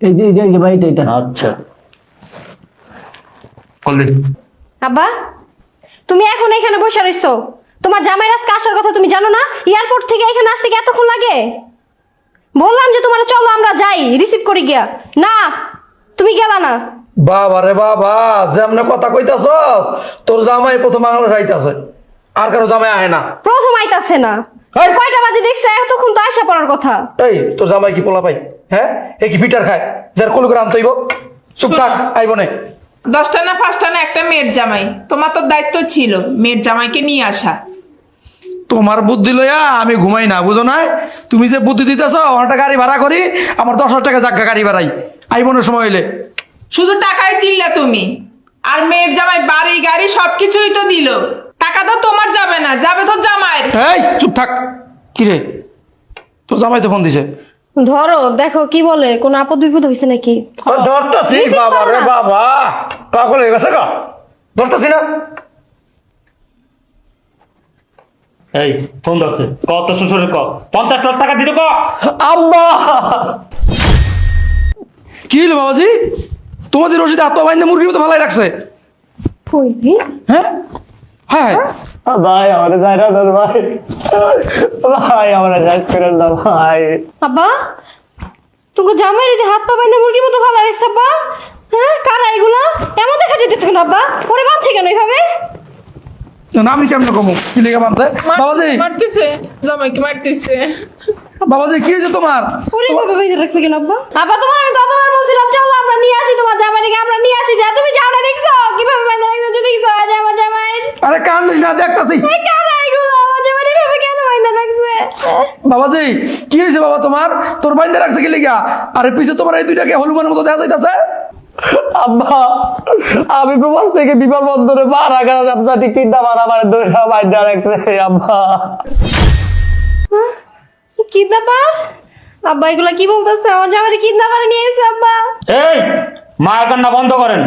এই যে বাড়িটা এটা। আচ্ছা আব্বা তুমি এখন এখানে বসে রইছো, তোমার জামাই আজকে আসার কথা তুমি জানো না? এয়ারপোর্ট থেকে এখানে আসতে কি এতক্ষণ লাগে? বললাম যে তোমার চলো আমরা যাই রিসিভ করি গিয়া, না তুমি গেলা না। বাবা রে বাবা, যেমন কথা কইতাছস তোর জামাই প্রথম বাংলাদেশ আইতাছে, আর কারো জামাই আয় না। প্রথম আইতাছে না, এই! কয়টা বাজে দেখছো? এতক্ষণ তো আয়সা পড়ার কথা। এই তোর জামাই কি পোলা পাই? হ্যাঁ, এ কি ফিটার খায় যার কল করে আনতে হইব? চুপ থাক, আইব না। 10টা না 5টা না একটা মেয়ের জামাই, তোমার তো দায়িত্ব ছিল মেয়ের জামাইকে নিয়ে আসা। তোমার বুদ্ধি লইয়া আমি ঘুমাই না, বুঝো না? তুমি যে বুদ্ধি দিতেছ, একটা গাড়ি ভাড়া করি, আমার 10,000 টাকা জায়গা গাড়ি ভাড়াই, আইব না সময় হইলে। শুধু টাকায় চিল্লা তুমি, আর মেয়ের জামাই বাড়ি গাড়ি সবকিছুই তো দিল, টাকা তো তোমার যাবে না, যাবে তো জামাইয়ের। এই চুপ থাক। কি রে, তোর জামাই তো ফোন দিছে। ধরো দেখো কি বলে, কোন আপদ বিপদ হয়েছে নাকি? ধরতাছি Receive বাবা করো রে না। বাবা, পাগল হয়ে গেছে গা, ধরতাছি না। এই ফোন যাচ্ছে, কত শ্বশুরের ক 50 লাখ টাকা দিতে ক। আব্বা, কি হলো বাবাজি? তোমাদের রশিদে হাত পা বাইন্ধে মুরগির মতো ভালাই রাখছে। কইবি হ্যাঁ হ্যাঁ, ভাই আমার যাই না তোর ভাই, ভাই আমরা যাই করে দাও ভাই। আব্বা তুমি জামাই রে হাত পা বাইন্ধে মুরগির মতো ভালো লাগছে আব্বা? হ্যাঁ কারা এগুলা? এমন দেখা যেতেছে কেন আব্বা? পরে বাঁচছে কেন এইভাবে? না আমি কেমন কমু, কি লেগে বানতে? বাবাজি, মারতেছে জামাইকে মারতেছে। বাবাজি কি হয়েছে তোমার? পরে এইভাবে বেঁচে রাখছে কেন আব্বা? আব্বা তোমার আমি কতবার বলছিলাম চলো আমরা নিয়ে আসি তোমার জামাইকে, আমরা নিয়ে আসি, যা তুমি যাও না, দেখছো কিভাবে বাইন্ধে রাখছে? দেখছো আজ আমার জামাই আরে কান্দিস না, দেখতাছি। এই কারা এগুলা? আমার জামাই এইভাবে কেন বাইন্ধে রাখছে? বাবাজি কি হয়েছে বাবা তোমার? তোর বাইন্ধে রাখছে কি লেগা? আরে পিছে তোমার এই দুইটাকে হলুমানের মতো দেখা যাইতাছে। আব্বা আমি প্রবাস থেকে বিমানবন্দরে পাড়া গাড়া যাতে যাতে কিডা মারা আমার দৌড়া বাইন্দা রাখছে আব্বা। কিডন্যাপার? আব্বা এগুলা কি বলতেছে? আমার জামাইরে কিডন্যাপারে নিয়ে এসেছে আব্বা। এই মায়া কান্না বন্ধ করেন।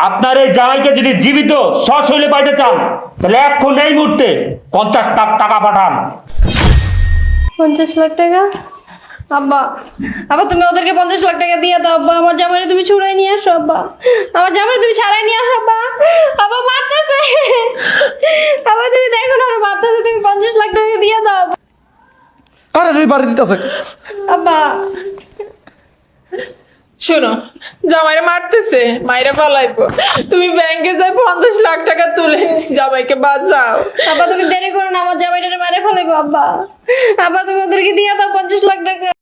আপনার এই জামাইকে যদি জীবিত সশৈলে পাইতে চান তাহলে এখন এই মুহূর্তে 50 লাখ টাকা পাঠান। 50 লাখ টাকা? আব্বা আব্বা তুমি ওদেরকে 50 লাখ টাকা দিয়ে দাও আব্বা, আমার জামাইরে তুমি ছুড়াই নিয়ে আসো আব্বা, আমার জামাইরে তুমি ছাড়াই নিয়ে আসো আব্বা। আব্বা মারতেছে, আব্বা তুমি দেখো না ওরা মারতেছে, তুমি 50 লাখ টাকা দিয়ে দাও আরে তুই বাড়ি দিতেছে। আব্বা। শোনো জামাইরে মারতেছে, মাইরে পালাইবো, তুমি ব্যাংকে যাই 50 লাখ টাকা তুলে জামাইকে বাঁচাও। আব্বা তুমি দেরি করো না, আমার জামাইটারে মারে ফেলাইবো আব্বা। আব্বা তুমি ওদেরকে দিয়ে দাও 50 লাখ টাকা।